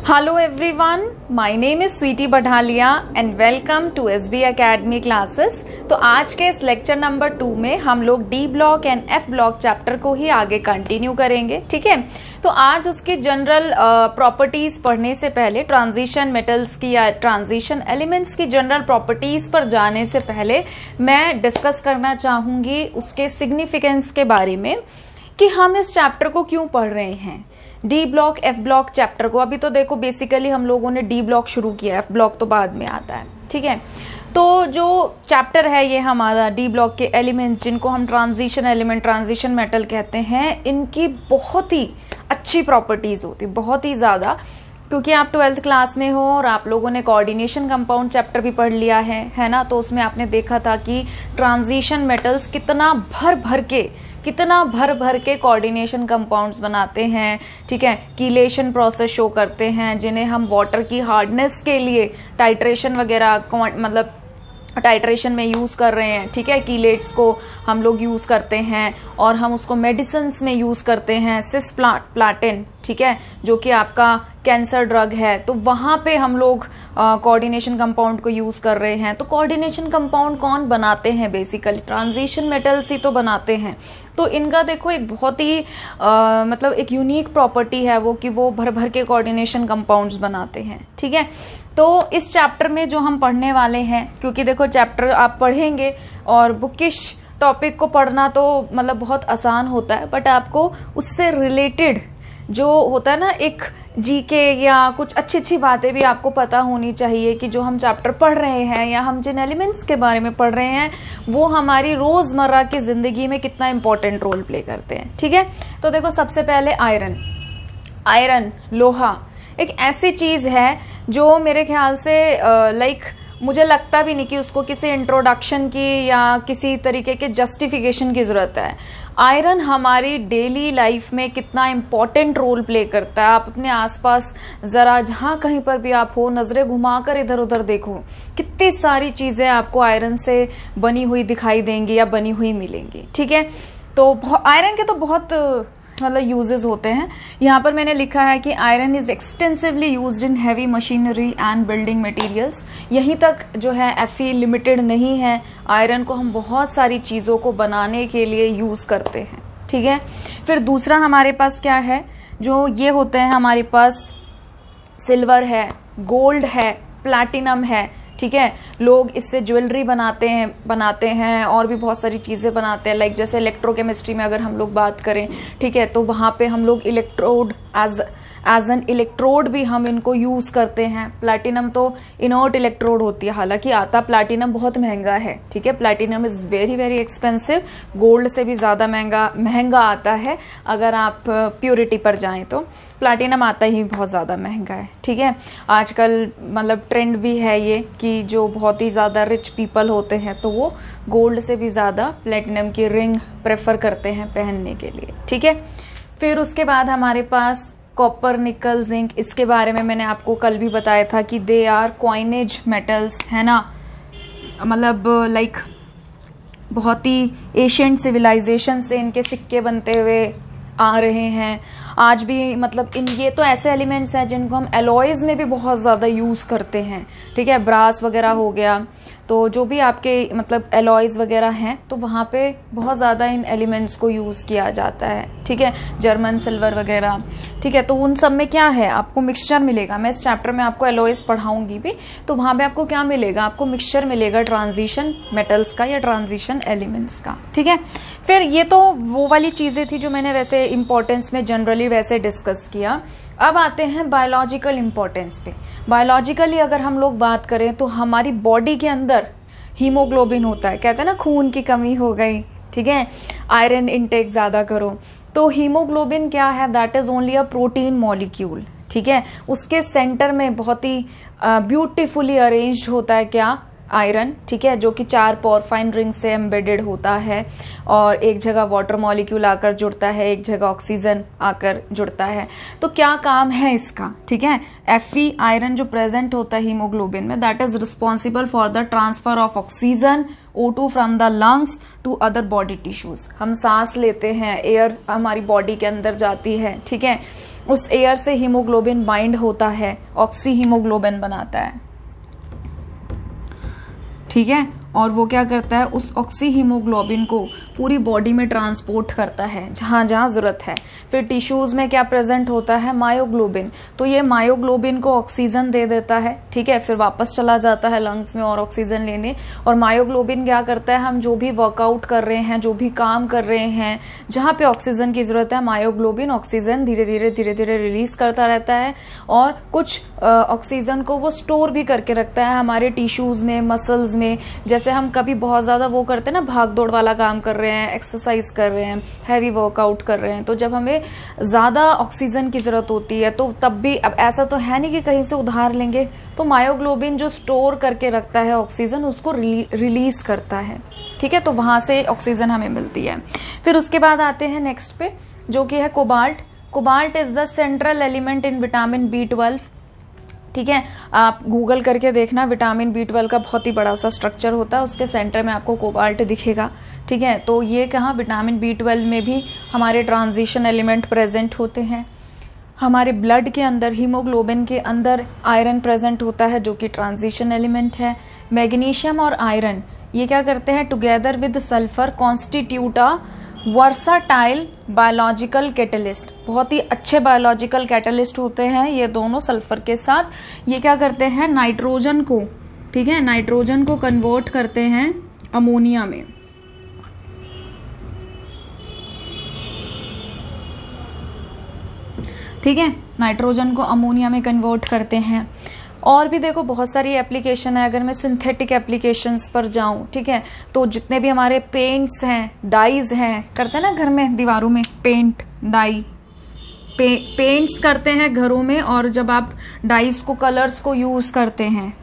Hello everyone, my name is Sweety बढ़ालिया and welcome to SB Academy classes। तो आज के इस लेक्चर नंबर 2 में हम लोग D block and F block chapter को ही आगे कंटिन्यू करेंगे। ठीक है, तो आज उसकी जनरल प्रॉपर्टीज पढ़ने से पहले, ट्रांजिशन मेटल्स की या ट्रांजिशन एलिमेंट्स की जनरल प्रॉपर्टीज पर जाने से पहले मैं डिस्कस करना चाहूंगी उसके सिग्निफिकेंस के बारे में कि हम इस चैप्टर को क्यों पढ़ रहे हैं, D block F block chapter को। अभी तो देखो बेसिकली हम लोगों ने डी ब्लॉक शुरू किया, एफ ब्लॉक तो बाद में आता है। ठीक है, तो जो चैप्टर है ये हमारा डी ब्लॉक के एलिमेंट्स, जिनको हम ट्रांजिशन एलिमेंट, ट्रांजिशन मेटल कहते हैं, इनकी बहुत ही अच्छी प्रॉपर्टीज होती, बहुत ही ज्यादा। क्योंकि आप 12th क्लास में हो और आप लोगों ने कोऑर्डिनेशन कंपाउंड चैप्टर भी पढ़ लिया है ना, तो उसमें आपने देखा था कि ट्रांजिशन मेटल्स कितना भर भर के कोऑर्डिनेशन कंपाउंड्स बनाते हैं। ठीक है, कीलेशन प्रोसेस शो करते हैं, जिन्हें हम वाटर की हार्डनेस के लिए टाइट्रेशन वगैरह मतलब टाइट्रेशन में यूज कर रहे हैं। ठीक है, कीलेट्स को हम लोग यूज करते हैं और हम उसको मेडिसिन में यूज करते हैं, सिस्प्लाटिन। ठीक है, जो कि आपका कैंसर ड्रग है, तो वहां पे हम लोग कोऑर्डिनेशन कंपाउंड को यूज कर रहे हैं। तो कोऑर्डिनेशन कंपाउंड कौन बनाते हैं? बेसिकली ट्रांजिशन मेटल्स ही तो बनाते हैं। तो इनका देखो एक बहुत ही मतलब एक यूनिक प्रॉपर्टी है वो, कि वो भर भर के कोऑर्डिनेशन कंपाउंड्स बनाते हैं। ठीक है, तो इस चैप्टर में जो हम पढ़ने वाले हैं, क्योंकि देखो चैप्टर आप पढ़ेंगे और बुकिश टॉपिक को पढ़ना तो मतलब बहुत आसान होता है, बट आपको उससे रिलेटेड जो होता है ना, एक जीके या कुछ अच्छी अच्छी बातें भी आपको पता होनी चाहिए कि जो हम चैप्टर पढ़ रहे हैं या हम जिन एलिमेंट्स के बारे में पढ़ रहे हैं वो हमारी रोजमर्रा की जिंदगी में कितना इंपॉर्टेंट रोल प्ले करते हैं। ठीक है, तो देखो सबसे पहले आयरन लोहा एक ऐसी चीज है जो मेरे ख्याल से मुझे लगता भी नहीं कि उसको किसी इंट्रोडक्शन की या किसी तरीके के जस्टिफिकेशन की जरूरत है। आयरन हमारी डेली लाइफ में कितना इंपॉर्टेंट रोल प्ले करता है। आप अपने आसपास जरा जहां कहीं पर भी आप हो, नजरें घुमाकर इधर उधर देखो, कितनी सारी चीजें आपको आयरन से बनी हुई दिखाई देंगी या बनी हुई मिलेंगी। ठीक है, तो आयरन के तो बहुत मतलब यूजेस होते हैं। यहाँ पर मैंने लिखा है कि iron is extensively used in heavy machinery and building materials. यहीं तक जो है एफई लिमिटेड नहीं है, आयरन को हम बहुत सारी चीजों को बनाने के लिए यूज करते हैं। ठीक है, फिर दूसरा हमारे पास क्या है, जो ये होते हैं हमारे पास सिल्वर है, गोल्ड है, प्लैटिनम है। ठीक है, लोग इससे ज्वेलरी बनाते हैं और भी बहुत सारी चीजें बनाते हैं। लाइक जैसे इलेक्ट्रोकेमिस्ट्री में अगर हम लोग बात करें, ठीक है, तो वहां पे हम लोग इलेक्ट्रोड एज एन इलेक्ट्रोड भी हम इनको यूज करते हैं। प्लैटिनम तो इनर्ट इलेक्ट्रोड होती है, हालांकि आता प्लैटिनम बहुत महंगा है। ठीक है, platinum is very very expensive, gold से भी ज्यादा महंगा आता है। अगर आप प्योरिटी पर जाएं तो प्लैटिनम आता ही बहुत ज्यादा महंगा है। ठीक है, आजकल मतलब ट्रेंड भी है ये कि जो बहुत ही ज्यादा रिच पीपल होते हैं तो वो गोल्ड से भी ज्यादा प्लैटिनम की रिंग प्रेफर करते हैं पहनने के लिए। ठीक है, फिर उसके बाद हमारे पास कॉपर, निकल, जिंक। इसके बारे में मैंने आपको कल भी बताया था कि दे आर कॉइनेज मेटल्स, है ना, मतलब लाइक बहुत ही एशियंट सिविलाइजेशन से इनके सिक्के बनते हुए आ रहे हैं आज भी। मतलब ये तो ऐसे एलिमेंट्स हैं जिनको हम एलॉयज में भी बहुत ज्यादा यूज करते हैं। ठीक है, ब्रास वगैरह हो गया, तो जो भी आपके मतलब एलॉयज वगैरह हैं तो वहां पे बहुत ज्यादा इन एलिमेंट्स को यूज किया जाता है। ठीक है, जर्मन सिल्वर वगैरह। ठीक है, तो उन सब में क्या है, आपको मिक्सचर मिलेगा। मैं इस चैप्टर में आपको एलॉयज पढ़ाऊंगी भी, तो वहां पे आपको क्या मिलेगा, आपको मिक्सचर मिलेगा ट्रांजिशन मेटल्स का या ट्रांजिशन एलिमेंट्स का। ठीक है, फिर ये तो वो वाली चीजें थी जो मैंने वैसे इंपॉर्टेंस में जनरली वैसे डिस्कस किया। अब आते हैं बायोलॉजिकल इंपॉर्टेंस पे। बायोलॉजिकली अगर हम लोग बात करें तो हमारी बॉडी के अंदर हीमोग्लोबिन होता है, कहते हैं ना खून की कमी हो गई। ठीक है, आयरन इंटेक ज्यादा करो, तो हीमोग्लोबिन क्या है, that is only a protein molecule. ठीक है, उसके सेंटर में बहुत ही ब्यूटीफुली अरेंज्ड होता है क्या, आयरन, ठीक है, जो कि 4 पोरफाइन रिंग से एम्बेडेड होता है और एक जगह वाटर मॉलिक्यूल आकर जुड़ता है, एक जगह ऑक्सीजन आकर जुड़ता है। तो क्या काम है इसका, ठीक है। Fe आयरन जो प्रेजेंट होता है हीमोग्लोबिन में, that is responsible for the transfer of oxygen O2 from the lungs to other body tissues. हम सांस लेते हैं, एयर हमारी बॉडी के अंदर जाती है, ठीक है, उस एयर से हीमोग्लोबिन बाइंड होता है, ऑक्सी हीमोग्लोबिन बनाता है, ठीक है, और वो क्या करता है, उस ऑक्सी हीमोग्लोबिन को पूरी बॉडी में ट्रांसपोर्ट करता है जहां जहां जरूरत है। फिर टिश्यूज में क्या प्रेजेंट होता है, मायोग्लोबिन, तो ये मायोग्लोबिन को ऑक्सीजन दे देता है, ठीक है, फिर वापस चला जाता है लंग्स में और ऑक्सीजन लेने। और मायोग्लोबिन क्या करता है, हम जो भी वर्कआउट कर रहे हैं, जो भी काम कर रहे हैं, जहां पे ऑक्सीजन की जरूरत है, मायोग्लोबिन ऑक्सीजन धीरे धीरे रिलीज करता रहता है और कुछ ऑक्सीजन को वो स्टोर भी करके रखता है हमारे टिश्यूज में, मसल्स में। जैसे हम कभी बहुत ज्यादा वो करते हैं ना, भाग दौड़ वाला काम कर रहे हैं, एक्सरसाइज कर रहे हैं, हैवी वर्कआउट कर रहे हैं, तो जब हमें ज्यादा ऑक्सीजन की जरूरत होती है तो तब भी, अब ऐसा तो है नहीं कि कहीं से उधार लेंगे, तो मायोग्लोबिन जो स्टोर करके रखता है ऑक्सीजन, उसको रिलीज करता है, ठीक है, तो वहां से ऑक्सीजन हमें मिलती है। फिर उसके बाद आते हैं नेक्स्ट पे, जो कि है cobalt. Cobalt is the central element in vitamin B12, ठीक है, आप गूगल करके देखना, विटामिन B12 का बहुत ही बड़ा सा स्ट्रक्चर होता है, उसके सेंटर में आपको कोबाल्ट दिखेगा, ठीक है। तो ये कहाँ, विटामिन B12 में भी हमारे ट्रांजिशन एलिमेंट प्रेजेंट होते हैं। हमारे ब्लड के अंदर, हीमोग्लोबिन के अंदर आयरन प्रेजेंट होता है जो कि ट्रांजिशन एलिमेंट है। मैग्नीशियम और आयरन ये क्या करते हैं, together with sulphur constitute a versatile biological catalyst, बहुत ही अच्छे बायोलॉजिकल कैटलिस्ट होते हैं ये दोनों सल्फर के साथ। ये क्या करते हैं, नाइट्रोजन को, ठीक है, नाइट्रोजन को कन्वर्ट करते हैं अमोनिया में, ठीक है, नाइट्रोजन को अमोनिया में कन्वर्ट करते हैं। और भी देखो बहुत सारी एप्लीकेशन है। अगर मैं सिंथेटिक एप्लीकेशंस पर जाऊं, ठीक है, तो जितने भी हमारे पेंट्स हैं, डाइज हैं, करते हैं ना घर में दीवारों में पेंट डाई, पेंट्स करते हैं घरों में, और जब आप डाइज को, कलर्स को यूज करते हैं,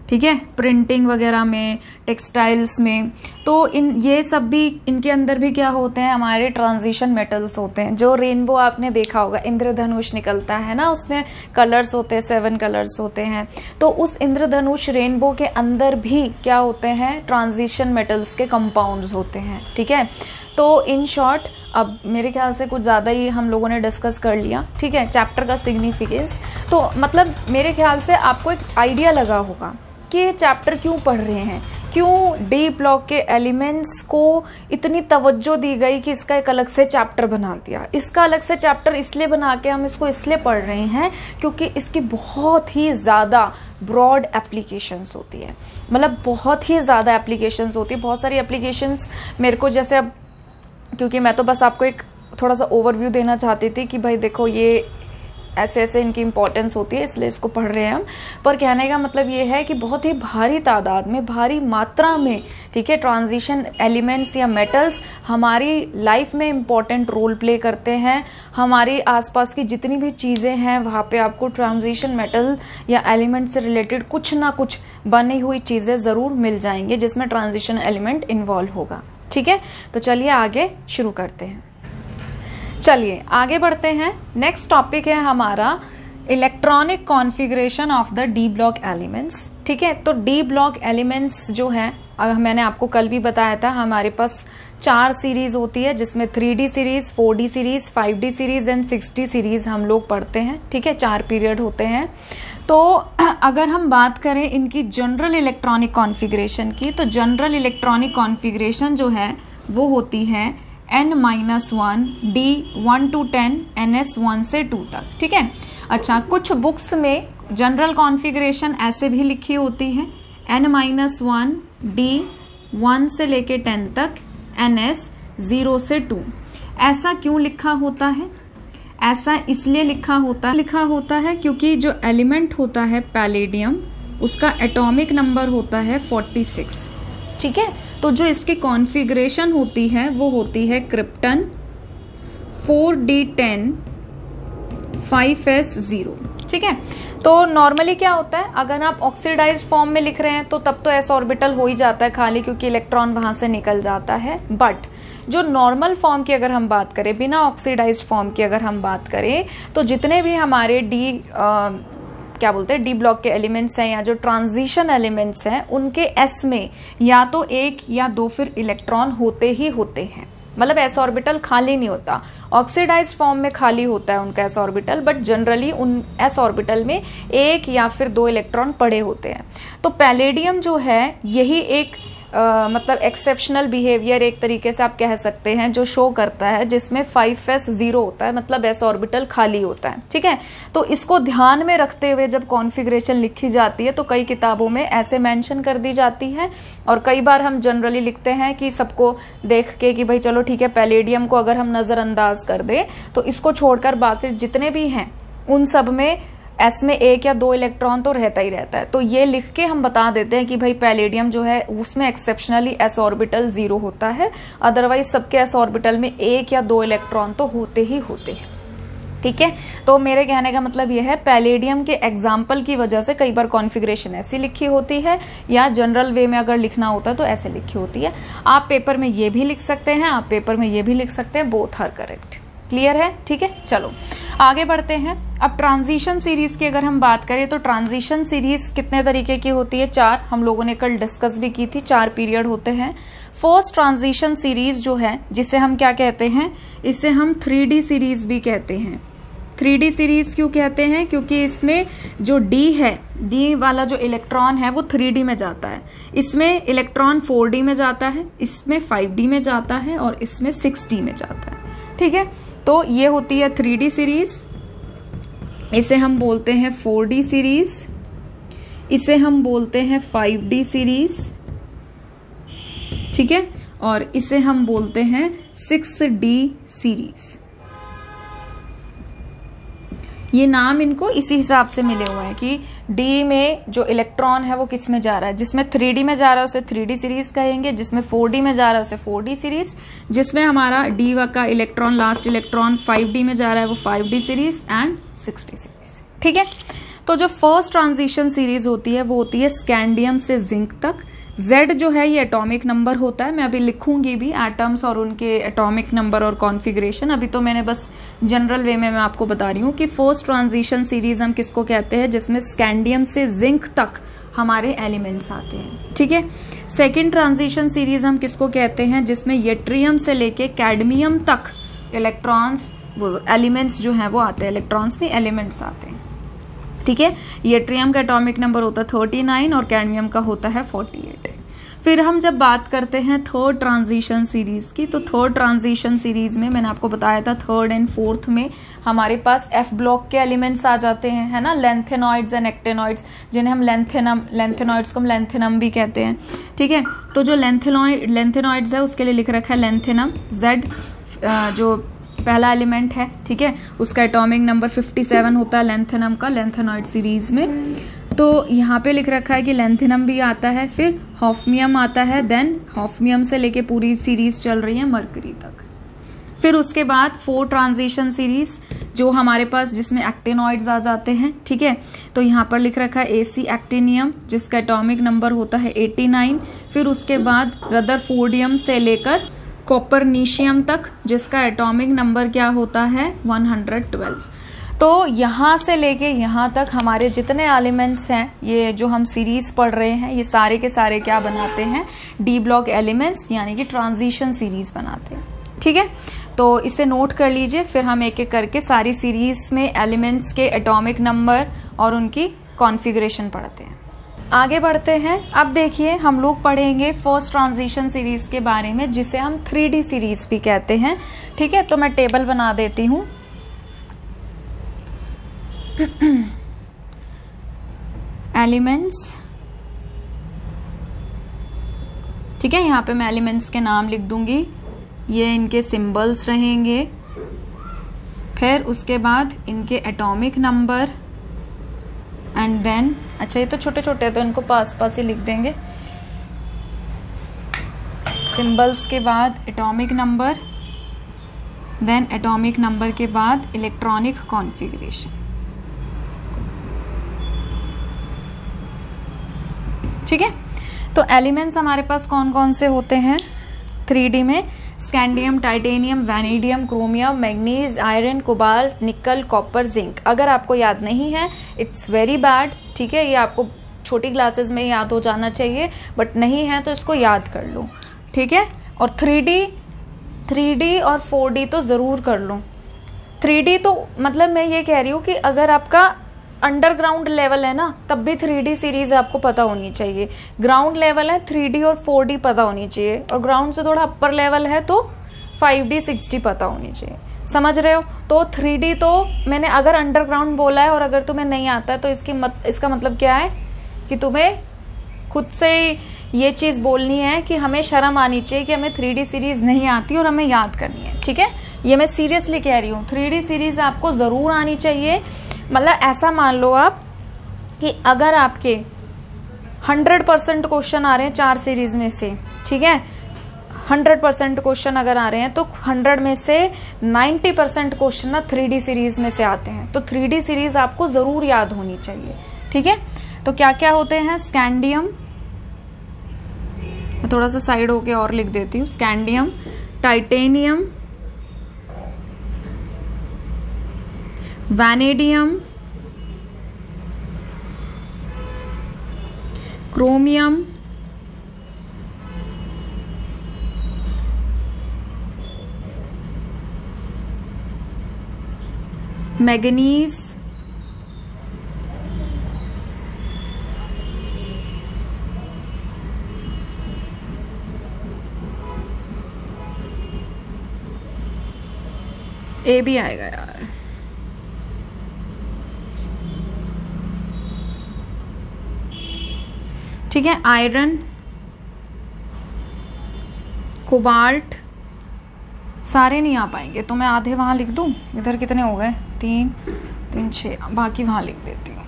ठीक है, प्रिंटिंग वगैरह में, टेक्सटाइल्स में, तो ये सब भी, इनके अंदर भी क्या होते हैं, हमारे ट्रांजिशन मेटल्स होते हैं। जो रेनबो आपने देखा होगा, इंद्रधनुष निकलता है ना, उसमें कलर्स होते हैं, 7 कलर्स होते हैं, तो उस इंद्रधनुष रेनबो के अंदर भी क्या होते हैं, ट्रांजिशन मेटल्स के कंपाउंड्स होते हैं, ठीक है। तो इन शॉर्ट, अब मेरे ख्याल से कुछ ज्यादा ही हम लोगों ने डिस्कस कर लिया, ठीक है, चैप्टर का सिग्निफिकेंस। तो मतलब मेरे ख्याल से आपको एक आइडिया लगा होगा कि ये चैप्टर क्यों पढ़ रहे हैं, क्यों डी ब्लॉक के एलिमेंट्स को इतनी तवज्जो दी गई कि इसका एक अलग से चैप्टर बना दिया। इसका अलग से चैप्टर इसलिए बना के हम इसको इसलिए पढ़ रहे हैं क्योंकि इसकी बहुत ही ज्यादा ब्रॉड एप्लीकेशंस होती है, मतलब बहुत ही ज्यादा एप्लीकेशंस होती है। बहुत सारी एप्लीकेशंस मेरे को, जैसे अब क्योंकि मैं तो बस आपको एक थोड़ा सा ओवरव्यू देना चाहती थी कि भाई देखो ये ऐसे ऐसे इनकी इंपॉर्टेंस होती है, इसलिए इसको पढ़ रहे हैं हम। पर कहने का मतलब ये है कि बहुत ही भारी तादाद में, भारी मात्रा में, ठीक है, ट्रांजिशन एलिमेंट्स या मेटल्स हमारी लाइफ में इंपॉर्टेंट रोल प्ले करते हैं। हमारी आसपास की जितनी भी चीजें हैं वहां पे आपको ट्रांजिशन मेटल या एलिमेंट से रिलेटेड कुछ ना कुछ बनी हुई चीजें जरूर मिल जाएंगे जिसमें ट्रांजिशन एलिमेंट इन्वॉल्व होगा, ठीक है। तो चलिए आगे शुरू करते हैं। चलिए आगे बढ़ते हैं। नेक्स्ट टॉपिक है हमारा electronic configuration of the D block elements, ठीक है। तो डी ब्लॉक एलिमेंट्स जो है, मैंने आपको कल भी बताया था, हमारे पास 4 सीरीज होती है, जिसमें 3D series, 4D series, 5D series and 6D series हम लोग पढ़ते हैं, ठीक है। 4 पीरियड होते हैं। तो अगर हम बात करें इनकी जनरल इलेक्ट्रॉनिक कॉन्फ़िगरेशन की, तो जनरल इलेक्ट्रॉनिक कॉन्फ़िगरेशन जो है वो होती है n-1 D 1 to 10 NS 1 से 2 तक, ठीक है। अच्छा, कुछ बुक्स में जनरल कॉन्फ़िगरेशन ऐसे भी लिखी होती है, n-1 D 1 से लेके 10 तक, NS 0 से 2। ऐसा क्यों लिखा होता है? ऐसा इसलिए लिखा होता है क्योंकि जो एलिमेंट होता है पैलेडियम, उसका एटॉमिक नंबर होता है 46, ठीक है। तो जो इसकी कॉन्फ़िगरेशन होती है वो होती है क्रिप्टन 4D10 5S0, ठीक है। तो नॉर्मली क्या होता है, अगर आप ऑक्सीडाइज्ड फॉर्म में लिख रहे हैं तो तब तो s ऑर्बिटल हो ही जाता है खाली, क्योंकि इलेक्ट्रॉन वहां से निकल जाता है। बट जो नॉर्मल फॉर्म की अगर हम बात करें, बिना ऑक्सीडाइज्ड फॉर्म की अगर हम बात करें, तो जितने भी हमारे क्या बोलते हैं डी ब्लॉक के एलिमेंट्स हैं या जो ट्रांजिशन एलिमेंट्स हैं, उनके s में या तो 1 या 2 फिर इलेक्ट्रॉन होते ही होते हैं। मतलब s ऑर्बिटल खाली नहीं होता, ऑक्सीडाइज्ड फॉर्म में खाली होता है उनका s ऑर्बिटल, बट जनरली उन s ऑर्बिटल में 1 या फिर 2 इलेक्ट्रॉन पड़े होते हैं। तो पैलेडियम जो है यही एक मतलब एक्सेप्शनल बिहेवियर एक तरीके से आप कह सकते हैं जो शो करता है, जिसमें 5s 0 होता है, मतलब s ऑर्बिटल खाली होता है। ठीक है, तो इसको ध्यान में रखते हुए जब कॉन्फ़िगरेशन लिखी जाती है तो कई किताबों में ऐसे मेंशन कर दी जाती है, और कई बार हम जनरली लिखते हैं कि सबको देख के कि भाई चलो ठीक है, पैलेडियम को अगर हम नजरअंदाज कर दें तो इसको छोड़कर बाकी जितने भी हैं उन सब में S में 1 या 2 इलेक्ट्रॉन तो रहता ही रहता है। तो ये लिख के हम बता देते हैं कि भाई पैलेडियम जो है उसमें एक्सेप्शनली s ऑर्बिटल 0 होता है, अदरवाइज सबके s ऑर्बिटल में 1 या 2 इलेक्ट्रॉन तो होते ही होते हैं। ठीक है, तो मेरे कहने का मतलब यह है, पैलेडियम के एग्जाम्पल की वजह से कई बार कॉन्फ़िगरेशन ऐसी लिखी होती है, या जनरल वे में अगर लिखना होता है तो ऐसे लिखी होती है। आप पेपर में ये भी लिख सकते हैं, आप पेपर में ये भी लिख सकते हैं, बोथ आर करेक्ट। क्लियर है? ठीक है, चलो आगे बढ़ते हैं। अब ट्रांजिशन सीरीज की अगर हम बात करें तो ट्रांजिशन सीरीज कितने तरीके की होती है? 4, हम लोगों ने कल डिस्कस भी की थी, 4 पीरियड होते हैं। फर्स्ट ट्रांजिशन सीरीज जो है, जिसे हम क्या कहते हैं, इसे हम 3D सीरीज भी कहते हैं। 3D सीरीज क्यों कहते हैं? क्योंकि इसमें जो D है, D वाला जो इलेक्ट्रॉन है वो 3D में जाता है, इसमें इलेक्ट्रॉन 4D में जाता है, इसमें 5D में जाता है और इसमें 6D में जाता है। ठीक है, तो ये होती है 3D सीरीज, इसे हम बोलते हैं 4D सीरीज, इसे हम बोलते हैं 5D सीरीज। ठीक है, और इसे हम बोलते हैं 6D सीरीज। ये नाम इनको इसी हिसाब से मिले हुए हैं कि D में जो इलेक्ट्रॉन है वो किस में जा रहा है, जिसमें 3D में जा रहा है उसे 3D सीरीज कहेंगे, जिसमें 4D में जा रहा है उसे 4D सीरीज, जिसमें हमारा D का इलेक्ट्रॉन, लास्ट इलेक्ट्रॉन 5D में जा रहा है वो 5D series and 6D series. ठीक है, तो जो फर्स्ट ट्रांजिशन सीरीज होती है वो होती है स्कैंडियम से जिंक तक। Z जो है ये एटॉमिक नंबर होता है, मैं अभी लिखूंगी भी एटम्स और उनके एटॉमिक नंबर और कॉन्फ़िगरेशन, अभी तो मैंने बस जनरल वे में मैं आपको बता रही हूँ कि फर्स्ट ट्रांजिशन सीरीज हम किसको कहते हैं, जिसमें स्कैंडियम से जिंक तक हमारे एलिमेंट्स आते हैं। ठीक है, सेकेंड ट्रांजिशन सीरीज हम किसको कहते हैं, जिसमें यट्रियम से लेके कैडमियम तक इलेक्ट्रॉन्स, वो एलिमेंट्स जो हैं वो आते हैं, इलेक्ट्रॉन्स नहीं एलिमेंट्स आते हैं। ठीक है, यट्रियम का एटॉमिक नंबर होता है 39 और कैडमियम का होता है 48। फिर हम जब बात करते हैं थर्ड ट्रांजिशन सीरीज की, तो थर्ड ट्रांजिशन सीरीज में मैंने आपको बताया था थर्ड एंड फोर्थ में हमारे पास F ब्लॉक के एलिमेंट्स आ जाते हैं, है ना, लेंथेनॉइड्स एंड एक्टेनॉइड्स, जिन्हें हम लेंथेनॉइड्स को हम लेंथेनम भी कहते हैं। ठीक है, तो जो लेंथेनॉइड्स है उसके लिए लिख रखा है लेंथेनम। Z जो पहला एलिमेंट है, ठीक है, उसका एटॉमिक नंबर 57 होता है लेंथेनम का, लेंथेनॉइड सीरीज में। तो यहाँ पे लिख रखा है कि लेंथेनम भी आता है, फिर हॉफनियम आता है, देन हॉफनियम से लेके पूरी सीरीज चल रही है मरकरी तक। फिर उसके बाद 4 ट्रांजिशन सीरीज जो हमारे पास, जिसमें एक्टिनॉइड्स आ जाते हैं। ठीक है, तो यहाँ पर लिख रखा है AC एक्टिनियम, जिसका एटॉमिक नंबर होता है 89। फिर उसके बाद रदरफोर्डियम से लेकर कॉपरनीशियम तक, जिसका एटॉमिक नंबर क्या होता है 112। तो यहाँ से लेके यहाँ तक हमारे जितने एलिमेंट्स हैं, ये जो हम सीरीज पढ़ रहे हैं, ये सारे के सारे क्या बनाते हैं, डी ब्लॉक एलिमेंट्स, यानी कि ट्रांजिशन सीरीज बनाते हैं। ठीक है, तो इसे नोट कर लीजिए, फिर हम एक एक करके सारी सीरीज में एलिमेंट्स के एटॉमिक नंबर और उनकी कॉन्फ़िगरेशन पढ़ते हैं। आगे बढ़ते हैं। अब देखिए, हम लोग पढ़ेंगे फर्स्ट ट्रांजिशन सीरीज के बारे में, जिसे हम 3D सीरीज भी कहते हैं। ठीक है, तो मैं टेबल बना देती हूँ। एलिमेंट्स, ठीक है, यहाँ पे मैं एलिमेंट्स के नाम लिख दूंगी, ये इनके सिंबल्स रहेंगे, फिर उसके बाद इनके एटॉमिक नंबर एंड देन, अच्छा ये तो छोटे छोटे हैं तो इनको पास पास ही लिख देंगे, सिंबल्स के बाद atomic number, then atomic number के बाद इलेक्ट्रॉनिक कॉन्फ़िगरेशन। ठीक है। तो एलिमेंट्स हमारे पास कौन कौन से होते हैं 3D में? Scandium, titanium, vanadium, chromium, manganese, iron, cobalt, निकल, कॉपर, जिंक। अगर आपको याद नहीं है इट्स वेरी बैड, ठीक है, ये आपको छोटी क्लासेस में याद हो जाना चाहिए, बट नहीं है तो इसको याद कर लो, ठीक है। और 3D और 4D तो जरूर कर लो। 3D तो मतलब मैं ये कह रही हूँ कि अगर आपका अंडरग्राउंड लेवल है ना तब भी 3D सीरीज आपको पता होनी चाहिए। ग्राउंड लेवल है 3D और 4D पता होनी चाहिए, और ग्राउंड से थोड़ा अपर लेवल है तो 5D 6D पता होनी चाहिए। समझ रहे हो? तो 3D तो मैंने अगर अंडरग्राउंड बोला है और अगर तुम्हें नहीं आता है तो इसका मतलब क्या है कि तुम्हें खुद से ये चीज बोलनी है कि हमें शर्म आनी चाहिए कि हमें 3D सीरीज नहीं आती और हमें याद करनी है, ठीक है। ये मैं सीरियसली कह रही हूँ, 3D सीरीज आपको जरूर आनी चाहिए। मतलब ऐसा मान लो आप कि अगर आपके 100% क्वेश्चन आ रहे हैं 4 सीरीज में से, ठीक है, 100% क्वेश्चन अगर आ रहे हैं तो 100 में से 90% क्वेश्चन ना 3D सीरीज में से आते हैं। तो 3D सीरीज आपको जरूर याद होनी चाहिए, ठीक है। तो क्या क्या होते हैं? स्कैंडियम, मैं थोड़ा सा साइड होके और लिख देती हूँ, scandium, titanium, vanadium, chromium, manganese, ए भी आएगा यार, ठीक है, आयरन, कोबाल्ट, सारे नहीं आ पाएंगे तो मैं आधे वहां लिख दूं। इधर कितने हो गए? 3 3 6, बाकी वहां लिख देती हूँ।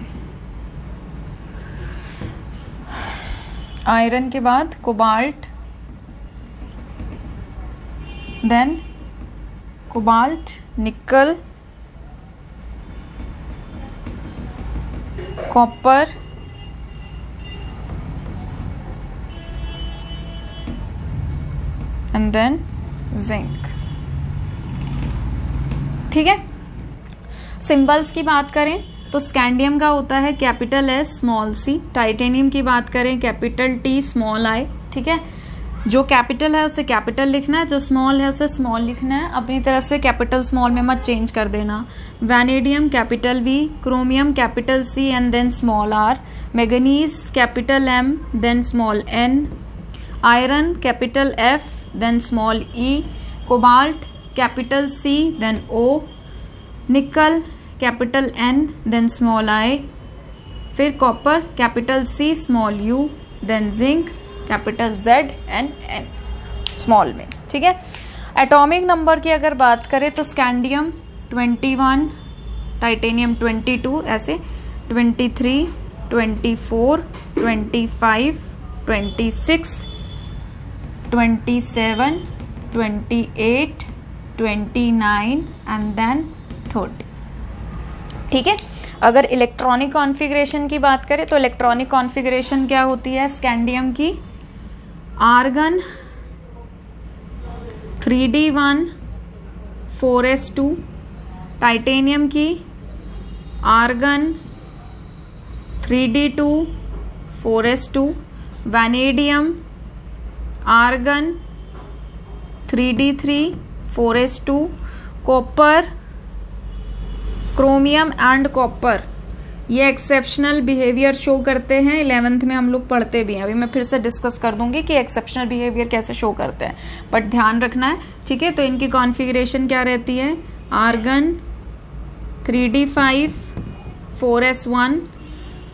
आयरन के बाद कोबाल्ट, देन कोबाल्ट, निकल, कॉपर, एंड देन जिंक, ठीक है। सिंबल्स की बात करें तो स्कैंडियम का होता है capital S small C, titanium की बात करें कैपिटल टी स्मॉल आई, ठीक है। जो कैपिटल है उसे कैपिटल लिखना है, जो स्मॉल है उसे स्मॉल लिखना है, अपनी तरफ से कैपिटल स्मॉल में मत चेंज कर देना। Vanadium capital V, chromium capital C and then small R, manganese capital M then small N, iron capital F then small E, cobalt capital C then O, nickel capital N then small I, फिर copper capital C small U, then zinc capital Z and N small में, ठीक है। Atomic number की अगर बात करें तो scandium 21, titanium 22, ऐसे 23, 24, 25, 26, 27, 28, 29 एंड देन 30, ठीक है। अगर इलेक्ट्रॉनिक कॉन्फ़िगरेशन की बात करें तो इलेक्ट्रॉनिक कॉन्फ़िगरेशन क्या होती है स्कैंडियम की? आर्गन 3D1 4s2, टाइटेनियम की argon 3D2 4s2, vanadium argon 3D3 4s2, copper, chromium and copper ये एक्सेप्शनल बिहेवियर शो करते हैं। 11th में हम लोग पढ़ते भी हैं, अभी मैं फिर से डिस्कस कर दूंगी कि एक्सेप्शनल बिहेवियर कैसे शो करते हैं, बट ध्यान रखना है, ठीक है। तो इनकी कॉन्फ़िगरेशन क्या रहती है? आर्गन 3D5 4s1,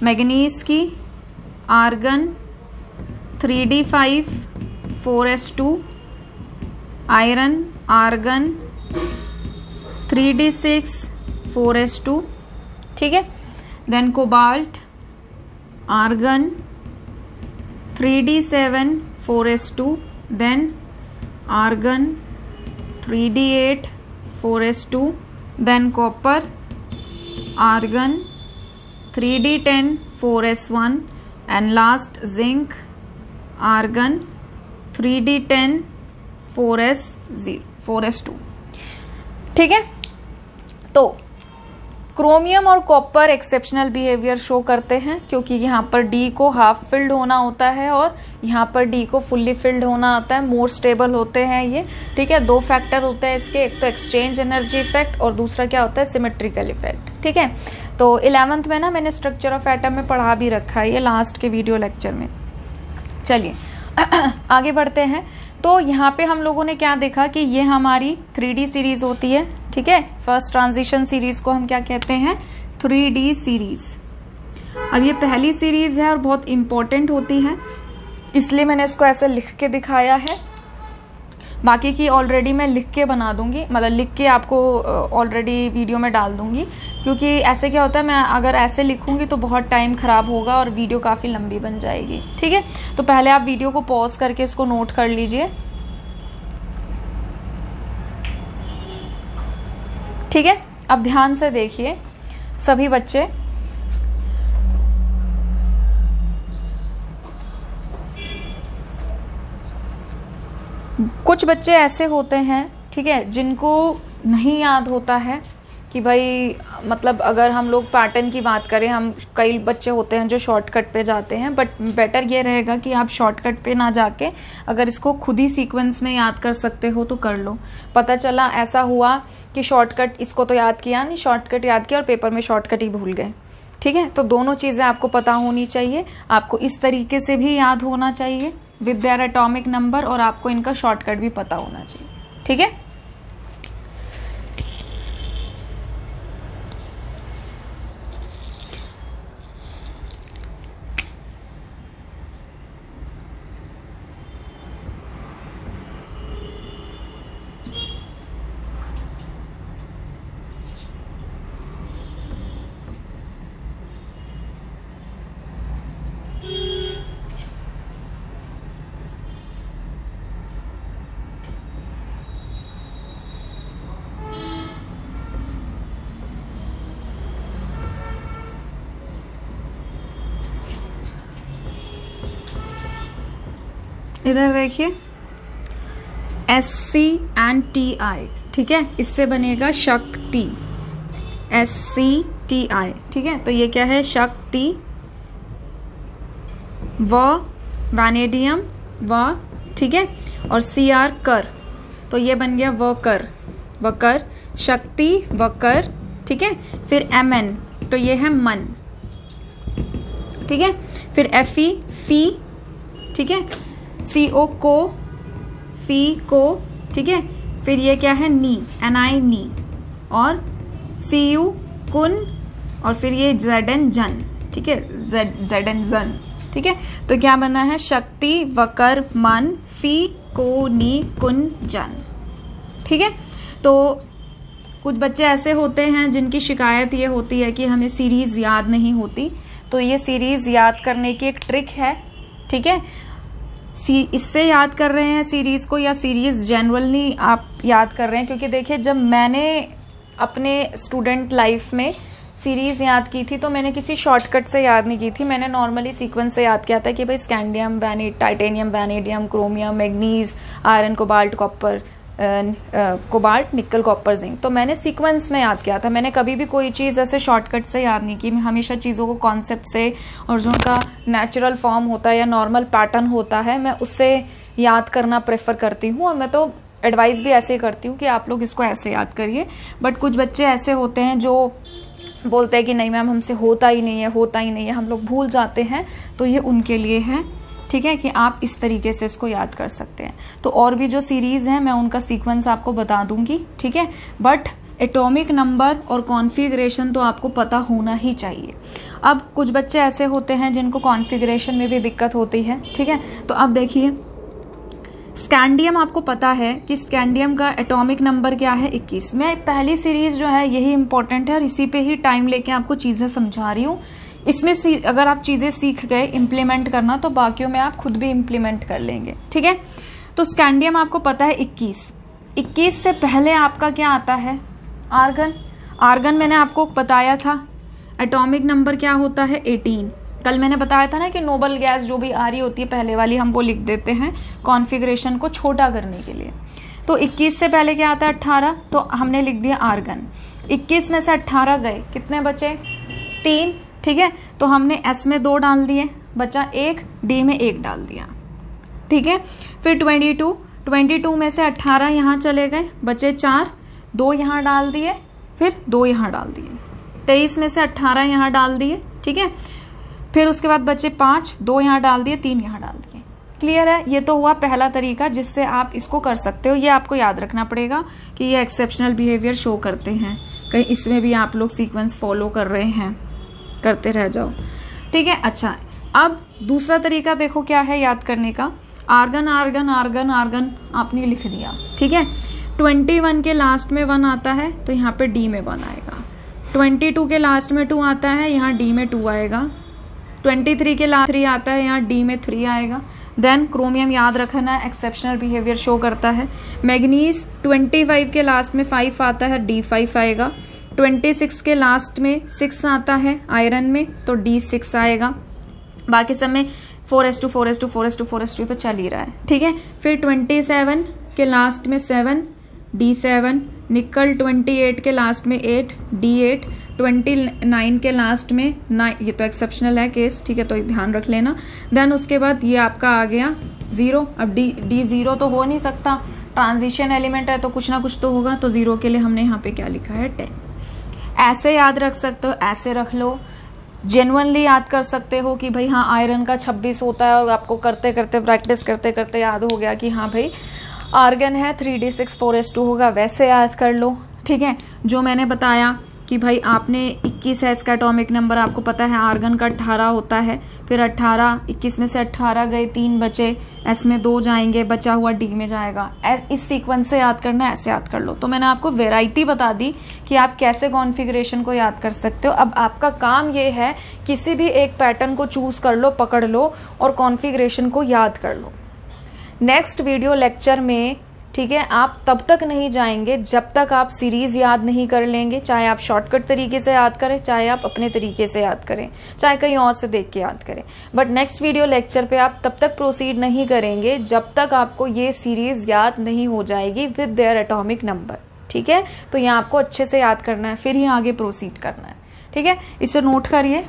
मैग्नीज की argon 3D5 4s2, iron argon 3D6 4s2, ठीक है। Then cobalt argon 3D7 4s2, then argon 3D8 4s2, then copper argon 3D10 4s1, and last zinc, argon, 3d10, 4s2। ठीक है, तो chromium और copper exceptional behaviour show करते हैं क्योंकि यहाँ पर डी को हाफ फिल्ड होना होता है और यहाँ पर डी को फुल्ली फिल्ड होना आता है, मोर स्टेबल होते हैं ये। ठीक है, दो फैक्टर होते हैं इसके, एक तो एक्सचेंज एनर्जी इफेक्ट और दूसरा क्या होता है, सिमेट्रिकल इफेक्ट। ठीक है, तो 11th में ना मैंने स्ट्रक्चर ऑफ एटम में पढ़ा भी रखा है ये लास्ट के वीडियो लेक्चर में। चलिए आगे बढ़ते हैं। तो यहाँ पे हम लोगों ने क्या देखा कि ये हमारी 3D सीरीज होती है। ठीक है, फर्स्ट ट्रांजिशन सीरीज को हम क्या कहते हैं, 3D सीरीज। अब ये पहली सीरीज है और बहुत इंपॉर्टेंट होती है, इसलिए मैंने इसको ऐसे लिख के दिखाया है। बाकी की ऑलरेडी मैं लिख के बना दूंगी, मतलब लिख के आपको ऑलरेडी वीडियो में डाल दूंगी, क्योंकि ऐसे क्या होता है, मैं अगर ऐसे लिखूंगी तो बहुत टाइम खराब होगा और वीडियो काफी लंबी बन जाएगी। ठीक है, तो पहले आप वीडियो को पॉज करके इसको नोट कर लीजिए। ठीक है, अब ध्यान से देखिए सभी बच्चे। कुछ बच्चे ऐसे होते हैं, ठीक है, जिनको नहीं याद होता है कि भाई, मतलब अगर हम लोग पैटर्न की बात करें, हम कई बच्चे होते हैं जो शॉर्टकट पे जाते हैं, बट बेटर ये रहेगा कि आप शॉर्टकट पे ना जाके अगर इसको खुद ही सीक्वेंस में याद कर सकते हो तो कर लो। पता चला ऐसा हुआ कि शॉर्टकट इसको तो याद किया नहीं, शॉर्टकट याद किया और पेपर में शॉर्टकट ही भूल गए। ठीक है, तो दोनों चीजें आपको पता होनी चाहिए। आपको इस तरीके से भी याद होना चाहिए विद देयर एटॉमिक नंबर, और आपको इनका शॉर्टकट भी पता होना चाहिए। ठीक है, इधर देखिए SC एंड TI। ठीक है, इससे बनेगा शक्ति, SCTI। ठीक है, तो ये क्या है, शक्ति, व वैनेडियम व, ठीक है, और CR कर, तो ये बन गया वकर, वकर, शक्ति वकर। ठीक है, फिर MN, तो ये है मन। ठीक है, फिर FE फी, ठीक है, CO को, फी को। ठीक है, फिर ये क्या है, नी, NI नी, और CU कुन, और फिर ये ZN जन। ठीक है, ZN जन। ठीक है, तो क्या बना है, शक्ति वकर मन फी को नी कुन जन। ठीक है, तो कुछ बच्चे ऐसे होते हैं जिनकी शिकायत ये होती है कि हमें सीरीज याद नहीं होती, तो ये सीरीज याद करने की एक ट्रिक है। ठीक है, इससे याद कर रहे हैं सीरीज को, या सीरीज जनरली आप याद कर रहे हैं, क्योंकि देखिए जब मैंने अपने स्टूडेंट लाइफ में सीरीज याद की थी तो मैंने किसी शॉर्टकट से याद नहीं की थी, मैंने नॉर्मली सीक्वेंस से याद किया था कि भाई scandium, titanium, vanadium, chromium, manganese, iron, cobalt, copper, cobalt, निकल, कॉपर, जिंक। तो मैंने सीक्वेंस में याद किया था, मैंने कभी भी कोई चीज ऐसे शॉर्टकट से याद नहीं की। मैं हमेशा चीजों को कॉन्सेप्ट से, और जो उनका नेचुरल फॉर्म होता है या नॉर्मल पैटर्न होता है, मैं उससे याद करना प्रेफर करती हूँ, और मैं तो एडवाइस भी ऐसे ही करती हूँ कि आप लोग इसको ऐसे याद करिए। बट कुछ बच्चे ऐसे होते हैं जो बोलते हैं कि नहीं मैम हमसे होता ही नहीं है, होता ही नहीं है, हम लोग भूल जाते हैं, तो ये उनके लिए है। ठीक है, कि आप इस तरीके से इसको याद कर सकते हैं। तो और भी जो सीरीज है मैं उनका सीक्वेंस आपको बता दूंगी। ठीक है, बट एटॉमिक नंबर और कॉन्फ़िगरेशन तो आपको पता होना ही चाहिए। अब कुछ बच्चे ऐसे होते हैं जिनको कॉन्फ़िगरेशन में भी दिक्कत होती है। ठीक है, तो अब देखिए स्कैंडियम, आपको पता है कि स्कैंडियम का एटॉमिक नंबर क्या है, 21। मैं पहली सीरीज जो है यही इंपॉर्टेंट है और इसी पे ही टाइम लेके आपको चीजें समझा रही हूँ। इसमें अगर आप चीजें सीख गए इम्प्लीमेंट करना, तो बाकियों में आप खुद भी इम्प्लीमेंट कर लेंगे। ठीक है, तो स्कैंडियम आपको पता है 21। 21 से पहले आपका क्या आता है, आर्गन। आर्गन मैंने आपको बताया था एटॉमिक नंबर क्या होता है, 18। कल मैंने बताया था ना कि नोबल गैस जो भी आ रही होती है पहले वाली, हम वो लिख देते हैं कॉन्फ़िगरेशन को छोटा करने के लिए। तो 21 से पहले क्या आता है 18, तो हमने लिख दिया आर्गन। 21 में से 18 गए, कितने बचे 3, ठीक है। तो हमने S में 2 डाल दिए, बचा 1, D में 1 डाल दिया, ठीक है। फिर 22 में से 18 यहाँ चले गए, बचे 4, 2 यहाँ डाल दिए, फिर 2 यहाँ डाल दिए। 23 में से 18 यहाँ डाल दिए, ठीक है। फिर उसके बाद बचे 5, 2 यहाँ डाल दिए, 3 यहाँ डाल दिए। क्लियर है? ये तो हुआ पहला तरीका जिससे आप इसको कर सकते हो। ये आपको याद रखना पड़ेगा कि ये एक्सेप्शनल बिहेवियर शो करते हैं, कहीं इसमें भी आप लोग सीक्वेंस फॉलो कर रहे हैं, करते रह जाओ, ठीक है। अच्छा, अब दूसरा तरीका देखो क्या है याद करने का। आर्गन आर्गन आर्गन आर्गन आपने लिख दिया, ठीक है। 21 के लास्ट में 1 आता है तो यहाँ पे D में 1 आएगा। 22 के लास्ट में 2 आता है, यहाँ D में 2 आएगा। 23 के लास्ट 3 आता है, यहाँ D में 3 आएगा। देन क्रोमियम याद रखना है, एक्सेप्शनल बिहेवियर शो करता है। मैग्नीज 25 के लास्ट में 5 आता है, D5 आएगा। 26 के लास्ट में 6 आता है आयरन में, तो D6 आएगा। बाकी सब में 4s2 4s2 4s2 4s2 तो चल ही रहा है, ठीक है। फिर 27 के लास्ट में 7, D7। निकल 28 के लास्ट में 8, D8। 29 के लास्ट में 9, ये तो एक्सेप्शनल है केस, ठीक है, तो ध्यान रख लेना। देन उसके बाद ये आपका आ गया 0। अब D 0 तो हो नहीं सकता, ट्रांजिशन एलिमेंट है तो कुछ ना कुछ तो होगा, तो 0 के लिए हमने यहाँ पे क्या लिखा है 10। ऐसे याद रख सकते हो, ऐसे रख लो। जेन्युइनली याद कर सकते हो कि भाई हाँ आयरन का 26 होता है, और आपको करते करते प्रैक्टिस करते करते याद हो गया कि हाँ भाई आर्गन है 3d6 4s2 होगा, वैसे याद कर लो, ठीक है। जो मैंने बताया कि भाई आपने 21 है इसका एटॉमिक नंबर, आपको पता है आर्गन का 18 होता है। फिर 18, 21 में से 18 गए, 3 बचे, S में 2 जाएंगे, बचा हुआ D में जाएगा। इस सीक्वेंस से याद करना है, ऐसे याद कर लो। तो मैंने आपको वेराइटी बता दी कि आप कैसे कॉन्फ़िगरेशन को याद कर सकते हो। अब आपका काम ये है किसी भी एक पैटर्न को चूज कर लो, पकड़ लो और कॉन्फ़िगरेशन को याद कर लो। नेक्स्ट वीडियो लेक्चर में, ठीक है, आप तब तक नहीं जाएंगे जब तक आप सीरीज याद नहीं कर लेंगे, चाहे आप शॉर्टकट तरीके से याद करें, चाहे आप अपने तरीके से याद करें, चाहे कहीं और से देख के याद करें। बट नेक्स्ट वीडियो लेक्चर पे आप तब तक प्रोसीड नहीं करेंगे जब तक आपको ये सीरीज याद नहीं हो जाएगी विद देयर एटॉमिक नंबर, ठीक है। तो ये आपको अच्छे से याद करना है, फिर ही आगे प्रोसीड करना है, ठीक है। इसे नोट करिए।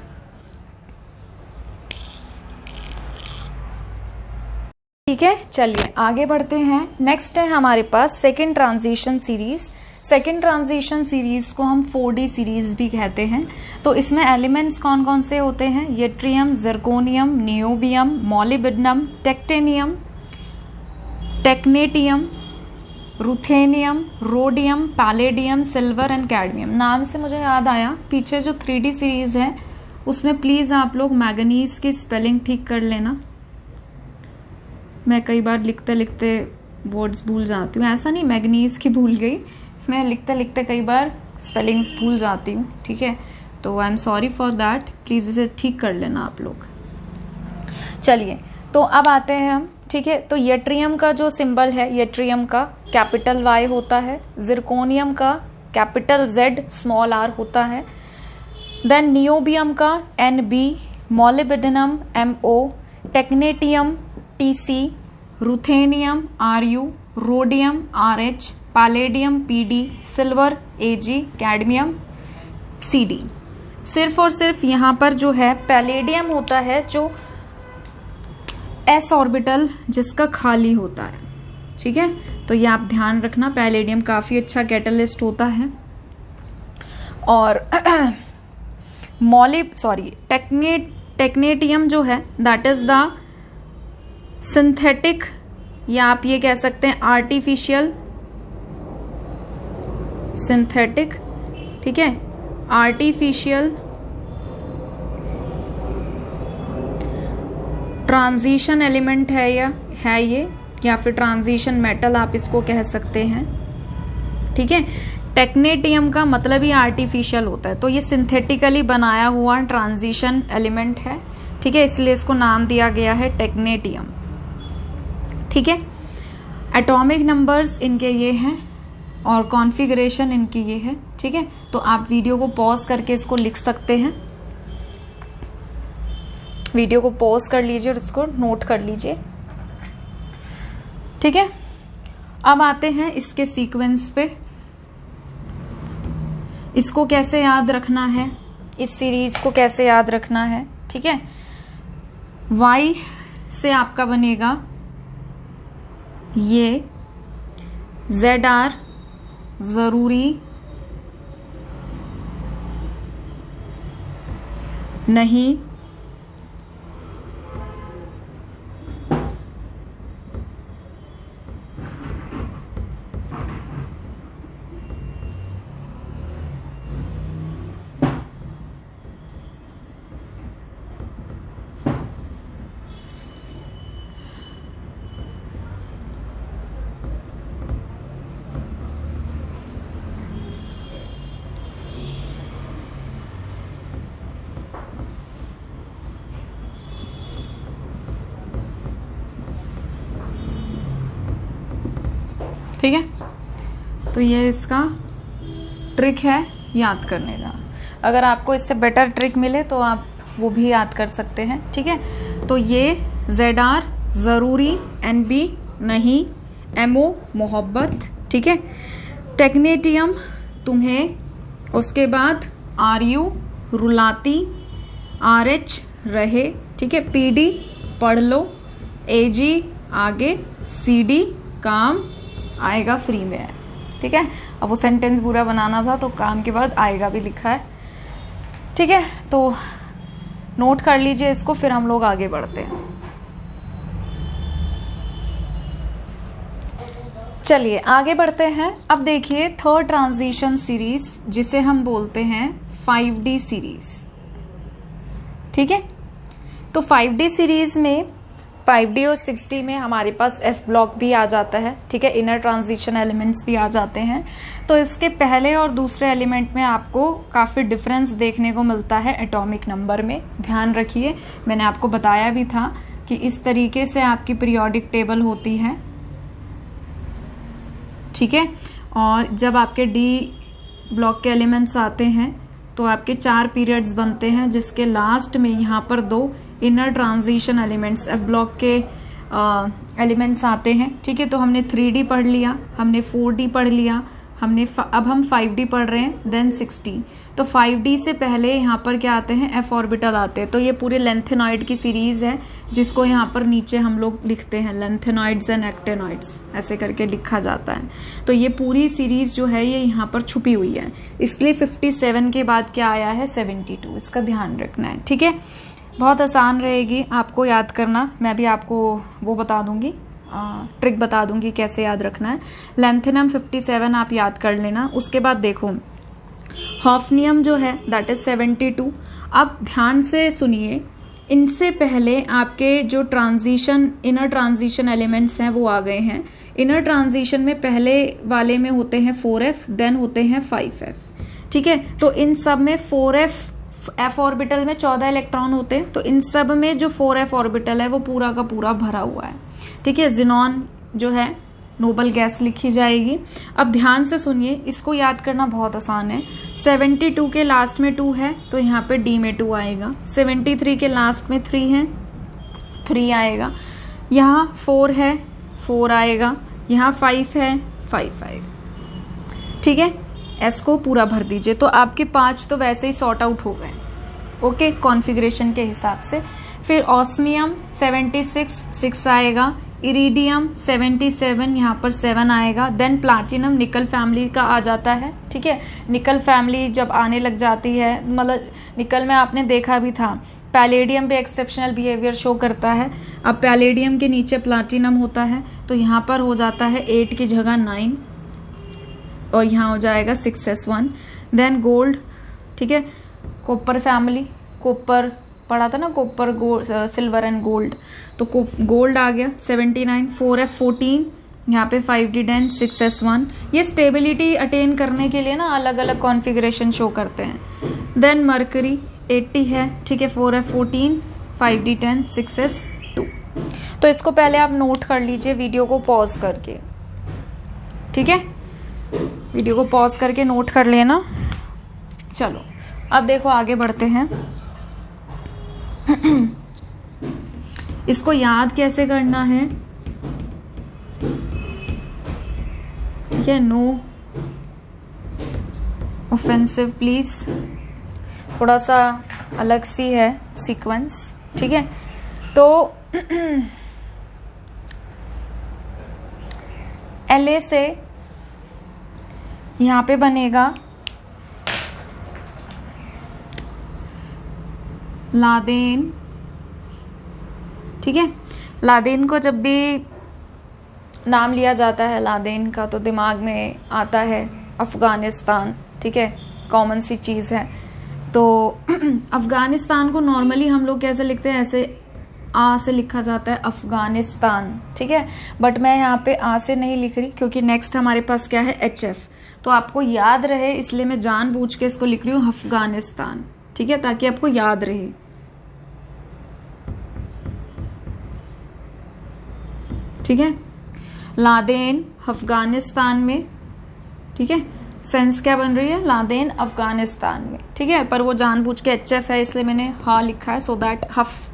ठीक है, चलिए आगे बढ़ते हैं। नेक्स्ट है हमारे पास second transition series. Second transition series को हम 4D सीरीज भी कहते हैं। तो इसमें एलिमेंट्स कौन कौन से होते हैं? Yttrium, zirconium, niobium, molybdenum, technetium, technetium, ruthenium, rhodium, palladium, silver and cadmium. नाम से मुझे याद आया, पीछे जो 3D सीरीज है उसमें प्लीज आप लोग मैग्नीज की स्पेलिंग ठीक कर लेना। मैं कई बार लिखते लिखते वर्ड्स भूल जाती हूँ, ऐसा नहीं मैग्नीज की भूल गई, मैं लिखते लिखते कई बार स्पेलिंग्स भूल जाती हूँ, ठीक है। तो I am sorry for that, please इसे ठीक कर लेना आप लोग। चलिए तो अब आते हैं हम, ठीक है। तो यट्रियम का जो सिंबल है, यट्रियम का कैपिटल Y होता है, जिरकोनियम का कैपिटल Z स्मॉल r होता है, देन नियोबियम का NB, molybdenum MO, technetium TC, ruthenium RU, rhodium RH, palladium PD, silver AG, cadmium CD। सिर्फ और सिर्फ यहाँ पर जो है पैलेडियम होता है जो s ऑर्बिटल जिसका खाली होता है, ठीक है। तो ये आप ध्यान रखना, पैलेडियम काफी अच्छा कैटलिस्ट होता है। और टेक्नेटियम जो है दैट इज द सिंथेटिक, या आप ये कह सकते हैं आर्टिफिशियल सिंथेटिक, ठीक है, आर्टिफिशियल ट्रांजिशन एलिमेंट है ये, या फिर ट्रांजिशन मेटल आप इसको कह सकते हैं, ठीक है। टेक्नेटियम का मतलब ही आर्टिफिशियल होता है, तो ये सिंथेटिकली बनाया हुआ ट्रांजिशन एलिमेंट है, ठीक है, इसलिए इसको नाम दिया गया है टेक्नेटियम, ठीक है। एटॉमिक नंबर्स इनके ये हैं और कॉन्फ़िगरेशन इनकी ये है, ठीक है। तो आप वीडियो को पॉज करके इसको लिख सकते हैं। वीडियो को पॉज कर लीजिए और इसको नोट कर लीजिए। ठीक है, अब आते हैं इसके सीक्वेंस पे। इसको कैसे याद रखना है, इस सीरीज को कैसे याद रखना है। ठीक है, y से आपका बनेगा ये ZR जरूरी नहीं ठीक है। तो ये इसका ट्रिक है याद करने का। अगर आपको इससे बेटर ट्रिक मिले तो आप वो भी याद कर सकते हैं। ठीक है, तो ये ZR जरूरी, NB नहीं, MO मोहब्बत, ठीक है, टेक्नेटियम तुम्हें, उसके बाद RU रुलाती, RH रहे, ठीक है, PD पढ़ लो, AG आगे, CD काम आएगा फ्री में है। ठीक है, अब वो सेंटेंस पूरा बनाना था तो काम के बाद आएगा भी लिखा है। ठीक है, तो नोट कर लीजिए इसको, फिर हम लोग आगे बढ़ते हैं। चलिए आगे बढ़ते हैं। अब देखिए थर्ड ट्रांजिशन सीरीज, जिसे हम बोलते हैं 5D सीरीज। ठीक है, तो 5D सीरीज में 5D और 6D में हमारे पास F ब्लॉक भी आ जाता है। ठीक है, इनर ट्रांजिशन एलिमेंट्स भी आ जाते हैं। तो इसके पहले और दूसरे एलिमेंट में आपको काफ़ी डिफरेंस देखने को मिलता है एटॉमिक नंबर में। ध्यान रखिए, मैंने आपको बताया भी था कि इस तरीके से आपकी पीरियोडिक टेबल होती है। ठीक है, और जब आपके D ब्लॉक के एलिमेंट्स आते हैं तो आपके 4 पीरियड्स बनते हैं, जिसके लास्ट में यहाँ पर 2 inner transition elements F block के एलिमेंट्स आते हैं। ठीक है, तो हमने 3D पढ़ लिया, हमने 4D पढ़ लिया, अब हम 5D पढ़ रहे हैं, देन 6D। तो 5D से पहले यहाँ पर क्या आते हैं, F ऑर्बिटल आते हैं। तो ये पूरे लेंथेनॉइड की सीरीज है, जिसको यहाँ पर नीचे हम लोग लिखते हैं लेंथेनॉइड्स एंड एक्टेनॉइड्स, ऐसे करके लिखा जाता है। तो ये पूरी सीरीज जो है ये यहाँ पर छुपी हुई है, इसलिए 57 के बाद क्या आया है 72। इसका ध्यान रखना है। ठीक है, बहुत आसान रहेगी आपको याद करना। मैं भी आपको वो बता दूंगी, ट्रिक बता दूंगी कैसे याद रखना है। लेंथेनम 57 आप याद कर लेना। उसके बाद देखो हॉफनियम जो है दैट इज 72। अब ध्यान से सुनिए, इनसे पहले आपके जो ट्रांजिशन इनर ट्रांजिशन एलिमेंट्स हैं वो आ गए हैं। इनर ट्रांजिशन में पहले वाले में होते हैं 4F, देन होते हैं 5F। ठीक है, तो इन सब में 4F ऑर्बिटल में 14 इलेक्ट्रॉन होते हैं, तो इन सब में जो 4F ऑर्बिटल है वो पूरा का पूरा भरा हुआ है। ठीक है, जिनॉन जो है नोबल गैस लिखी जाएगी। अब ध्यान से सुनिए, इसको याद करना बहुत आसान है। 72 के लास्ट में 2 है तो यहाँ पे D में 2 आएगा। 73 के लास्ट में 3 है, 3 आएगा। यहाँ 4 है, 4 आएगा। यहाँ 5 है, 5 आएगा। ठीक है, S को पूरा भर दीजिए। तो आपके 5 तो वैसे ही सॉर्ट आउट हो गए, ओके, कॉन्फ़िगरेशन के हिसाब से। फिर ऑस्मियम 76 6 आएगा, इरिडियम 77 यहाँ पर 7 आएगा। देन प्लाटिनम निकल फैमिली का आ जाता है। ठीक है, निकल फैमिली जब आने लग जाती है, मतलब निकल में आपने देखा भी था, पैलेडियम भी एक्सेप्शनल बिहेवियर शो करता है। अब पैलेडियम के नीचे प्लाटिनम होता है, तो यहाँ पर हो जाता है 8 की जगह 9 और यहाँ हो जाएगा 6s1। देन गोल्ड, ठीक है, कॉपर फैमिली, कॉपर पढ़ा था ना, कॉपर सिल्वर एंड गोल्ड, तो गोल्ड आ गया 79। 4F14, यहाँ पे 5D10 6s1। ये स्टेबिलिटी अटेन करने के लिए ना अलग अलग कॉन्फ़िगरेशन शो करते हैं। देन मरकरी 80 है, ठीक है, 4F14 5D10 6s2। तो इसको पहले आप नोट कर लीजिए वीडियो को पॉज करके। ठीक है, वीडियो को पॉज करके नोट कर लेना। चलो अब देखो आगे बढ़ते हैं। इसको याद कैसे करना है, ठीक है, नो ऑफेंसिव प्लीज, थोड़ा सा अलग सी है सीक्वेंस, ठीक है। तो LA से यहां पे बनेगा लादेन, ठीक है। लादेन को जब भी नाम लिया जाता है लादेन का तो दिमाग में आता है अफगानिस्तान, ठीक है, कॉमन सी चीज है। तो अफगानिस्तान को नॉर्मली हम लोग कैसे लिखते हैं, ऐसे आ से लिखा जाता है अफगानिस्तान, ठीक है। बट मैं यहाँ पे आ से नहीं लिख रही क्योंकि नेक्स्ट हमारे पास क्या है, HF, तो आपको याद रहे इसलिए मैं जानबूझ के इसको लिख रही हूँ अफगानिस्तान, ठीक है, ताकि आपको याद रहे, ठीक है। लादेन अफगानिस्तान में, ठीक है, सेंस क्या बन रही है, लादेन अफगानिस्तान में, ठीक है। पर वो जानबूझ के HF है इसलिए मैंने हा लिखा है, सो दैट हफ,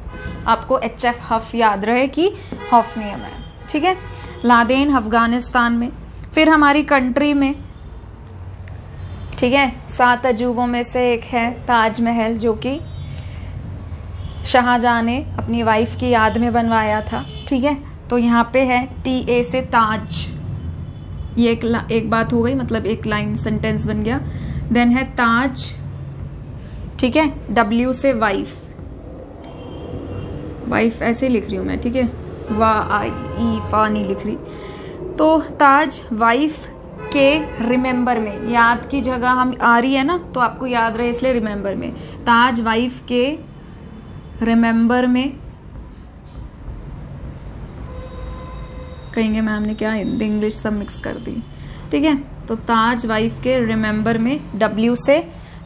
आपको HF हफ याद रहे कि हॉफनियम है, ठीक है। लादेन अफगानिस्तान में। फिर हमारी कंट्री में, ठीक है, 7 अजूबों में से एक है ताजमहल, जो कि शाहजहां ने अपनी वाइफ की याद में बनवाया था, ठीक है। तो यहाँ पे है TA से ताज, ये एक बात हो गई, मतलब एक लाइन सेंटेंस बन गया। देन है ताज, ठीक है, W से वाइफ, वाइफ ऐसे लिख रही हूं मैं, ठीक है, फा नहीं लिख रही। तो ताज वाइफ के रिमेंबर में, याद की जगह हम आ रही है ना, तो आपको याद रहे इसलिए रिमेंबर में, ताज वाइफ के रिमेंबर में, कहेंगे मैम ने क्या हिंदी इंग्लिश सब मिक्स कर दी, ठीक है। तो ताज वाइफ के रिमेंबर में, W से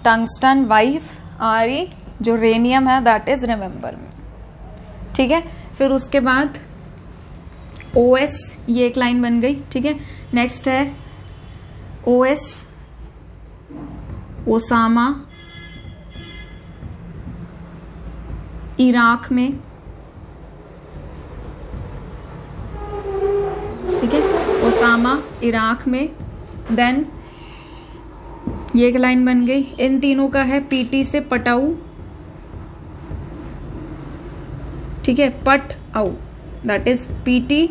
टंगस्टन, वाइफ आरी, जो रेनियम है दैट इज रिमेंबर में, ठीक है। फिर उसके बाद OS, ये एक लाइन बन गई, ठीक है। नेक्स्ट है OS ओसामा, इराक में, ठीक है, ओसामा इराक में। देन ये एक लाइन बन गई। इन तीनों का है PT से पटाऊ, ठीक है, पट आउ, that is PT,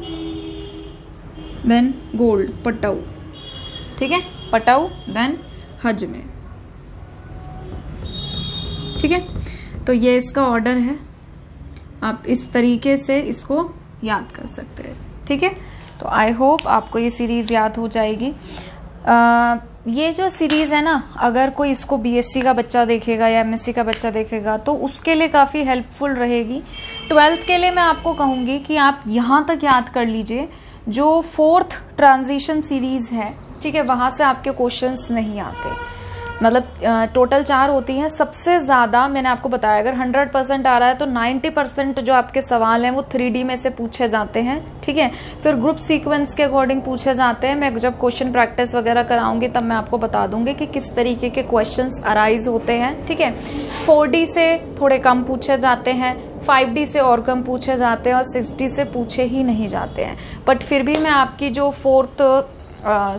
then gold, पटाऊ, ठीक है, पटाऊ, देन हज में, ठीक है। तो ये इसका ऑर्डर है, आप इस तरीके से इसको याद कर सकते हैं, ठीक है। तो आई होप आपको ये सीरीज याद हो जाएगी। ये जो सीरीज है ना, अगर कोई इसको BSc का बच्चा देखेगा या MSc का बच्चा देखेगा तो उसके लिए काफ़ी हेल्पफुल रहेगी। 12th के लिए मैं आपको कहूँगी कि आप यहाँ तक याद कर लीजिए, जो 4th ट्रांजिशन सीरीज है, ठीक है, वहाँ से आपके क्वेश्चंस नहीं आते। मतलब टोटल 4 होती हैं, सबसे ज़्यादा मैंने आपको बताया, अगर 100% आ रहा है तो 90% जो आपके सवाल हैं वो 3D में से पूछे जाते हैं, ठीक है। फिर ग्रुप सीक्वेंस के अकॉर्डिंग पूछे जाते हैं। मैं जब क्वेश्चन प्रैक्टिस वगैरह कराऊंगी तब मैं आपको बता दूंगी कि किस तरीके के क्वेश्चंस अराइज होते हैं, ठीक है। 4D से थोड़े कम पूछे जाते हैं, 5D से और कम पूछे जाते हैं, और 6D से पूछे ही नहीं जाते हैं। बट फिर भी मैं आपकी जो 4th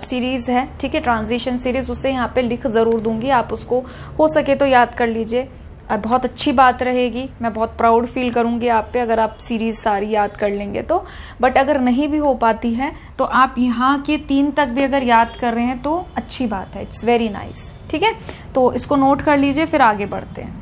सीरीज है, ठीक है, ट्रांजिशन सीरीज, उसे यहाँ पे लिख जरूर दूंगी, आप उसको हो सके तो याद कर लीजिए। बहुत अच्छी बात रहेगी, मैं बहुत प्राउड फील करूंगी आप पे अगर आप सीरीज सारी याद कर लेंगे तो। बट अगर नहीं भी हो पाती है तो आप यहाँ के 3 तक भी अगर याद कर रहे हैं तो अच्छी बात है, इट्स वेरी नाइस, ठीक है। तो इसको नोट कर लीजिए, फिर आगे बढ़ते हैं।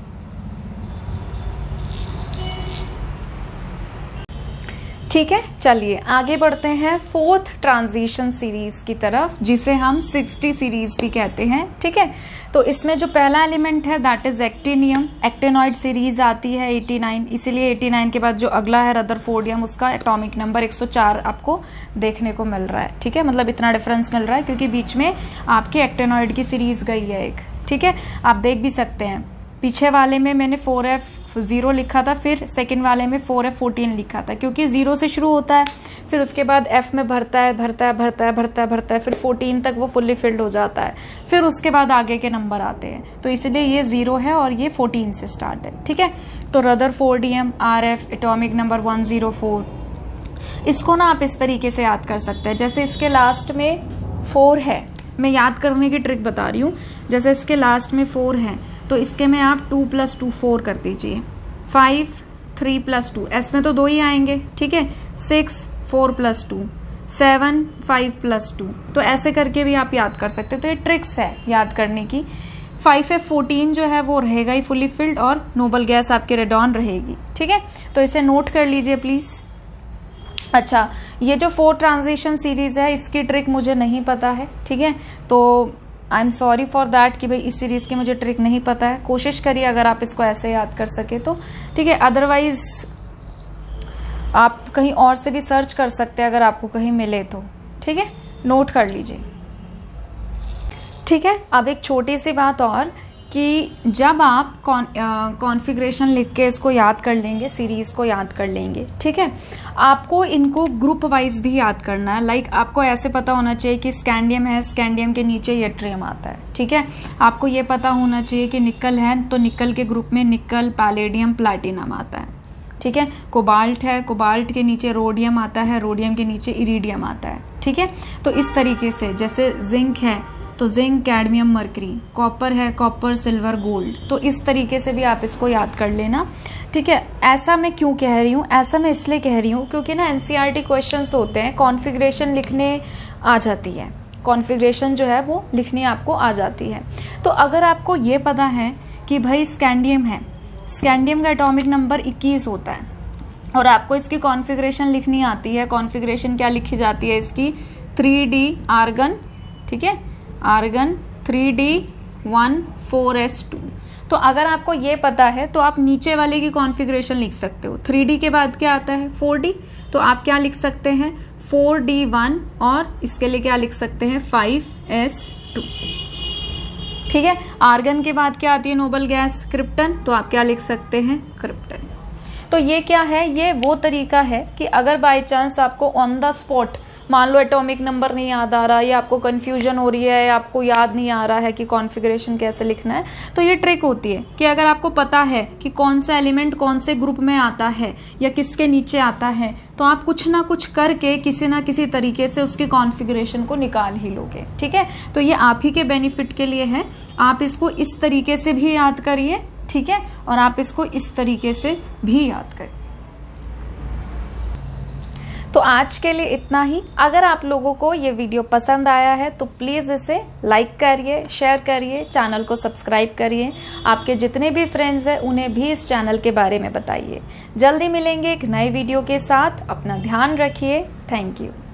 ठीक है, चलिए आगे बढ़ते हैं 4th ट्रांजिशन सीरीज की तरफ, जिसे हम 60 सीरीज भी कहते हैं, ठीक है। तो इसमें जो पहला एलिमेंट है that is actinium, actinoid series आती है 89, इसीलिए 89 के बाद जो अगला है रदरफोर्डियम, उसका एटॉमिक नंबर 104 आपको देखने को मिल रहा है, ठीक है। मतलब इतना डिफरेंस मिल रहा है क्योंकि बीच में आपके एक्टिनॉइड की सीरीज गई है एक, ठीक है, आप देख भी सकते हैं। पीछे वाले में मैंने 4F0 लिखा था, फिर सेकंड वाले में 4F14 लिखा था, क्योंकि 0 से शुरू होता है, फिर उसके बाद F में भरता है, फिर 14 तक वो फुल्ली फिल्ड हो जाता है, फिर उसके बाद आगे के नंबर आते हैं। तो इसलिए ये 0 है और ये 14 से स्टार्ट है। ठीक है, तो रदरफोर्डियम RF एटॉमिक नंबर 104। इसको ना आप इस तरीके से याद कर सकते हैं, जैसे इसके लास्ट में 4 है, मैं याद करने की ट्रिक बता रही हूँ। जैसे इसके लास्ट में 4 है तो इसके में आप 2 + 2 4 कर दीजिए, 5 3 + 2, एस में तो 2 ही आएंगे। ठीक है, 6 4 + 2, 7 5 + 2, तो ऐसे करके भी आप याद कर सकते हो। तो ये ट्रिक्स है याद करने की। 5F14 जो है वो रहेगा ही फुली फिल्ड और नोबल गैस आपके रेडॉन रहेगी। ठीक है, तो इसे नोट कर लीजिए प्लीज। अच्छा, ये जो 4 ट्रांजिशन सीरीज है इसकी ट्रिक मुझे नहीं पता है। ठीक है, तो I am sorry for that कि भाई इस सीरीज की मुझे ट्रिक नहीं पता है। कोशिश करिए अगर आप इसको ऐसे याद कर सके तो। ठीक है, अदरवाइज आप कहीं और से भी सर्च कर सकते हैं अगर आपको कहीं मिले तो। ठीक है, नोट कर लीजिए। ठीक है, अब एक छोटी सी बात और कि जब आप कॉन्फ़िगरेशन लिख के इसको याद कर लेंगे, सीरीज को याद कर लेंगे, ठीक है, आपको इनको ग्रुप वाइज भी याद करना है। लाइक आपको ऐसे पता होना चाहिए कि स्कैंडियम है, स्कैंडियम के नीचे यट्रियम आता है। ठीक है, आपको ये पता होना चाहिए कि निकल है तो निकल के ग्रुप में निकल, पैलेडियम, प्लैटिनम आता है। ठीक है, कोबाल्ट है, कोबाल्ट के नीचे रोडियम आता है, रोडियम के नीचे इरिडियम आता है। ठीक है, तो इस तरीके से, जैसे जिंक है तो जिंक, कैडमियम, मरकरी, कॉपर है, कॉपर, सिल्वर, गोल्ड, तो इस तरीके से भी आप इसको याद कर लेना। ठीक है, ऐसा मैं क्यों कह रही हूँ, ऐसा मैं इसलिए कह रही हूँ क्योंकि ना एनसीईआरटी क्वेश्चंस होते हैं, कॉन्फ़िगरेशन लिखने आ जाती है, कॉन्फ़िगरेशन जो है वो लिखनी आपको आ जाती है। तो अगर आपको ये पता है कि भाई स्कैंडियम है, स्कैंडियम का एटॉमिक नंबर 21 होता है और आपको इसकी कॉन्फ़िगरेशन लिखनी आती है, कॉन्फ़िगरेशन क्या लिखी जाती है इसकी, 3D आर्गन, ठीक है, आर्गन 3D14S2। तो अगर आपको ये पता है तो आप नीचे वाले की कॉन्फ़िगरेशन लिख सकते हो। 3D के बाद क्या आता है, 4D, तो आप क्या लिख सकते हैं, 4D1, और इसके लिए क्या लिख सकते हैं, 5S2। ठीक है, आर्गन के बाद क्या आती है नोबल गैस, क्रिप्टन, तो आप क्या लिख सकते हैं, क्रिप्टन। तो ये क्या है, ये वो तरीका है कि अगर बाय चांस आपको ऑन द स्पॉट मान लो एटॉमिक नंबर नहीं याद आ रहा, या आपको कंफ्यूजन हो रही है, या आपको याद नहीं आ रहा है कि कॉन्फ़िगरेशन कैसे लिखना है, तो ये ट्रिक होती है कि अगर आपको पता है कि कौन सा एलिमेंट कौन से ग्रुप में आता है या किसके नीचे आता है, तो आप कुछ ना कुछ करके किसी ना किसी तरीके से उसकी कॉन्फ़िगरेशन को निकाल ही लोगे। ठीक है, तो ये आप ही के बेनिफिट के लिए है, आप इसको इस तरीके से भी याद करिए। ठीक है, और आप इसको इस तरीके से भी याद करिए। तो आज के लिए इतना ही। अगर आप लोगों को ये वीडियो पसंद आया है तो प्लीज़ इसे लाइक करिए, शेयर करिए, चैनल को सब्सक्राइब करिए। आपके जितने भी फ्रेंड्स हैं उन्हें भी इस चैनल के बारे में बताइए। जल्दी मिलेंगे एक नए वीडियो के साथ। अपना ध्यान रखिए। Thank you.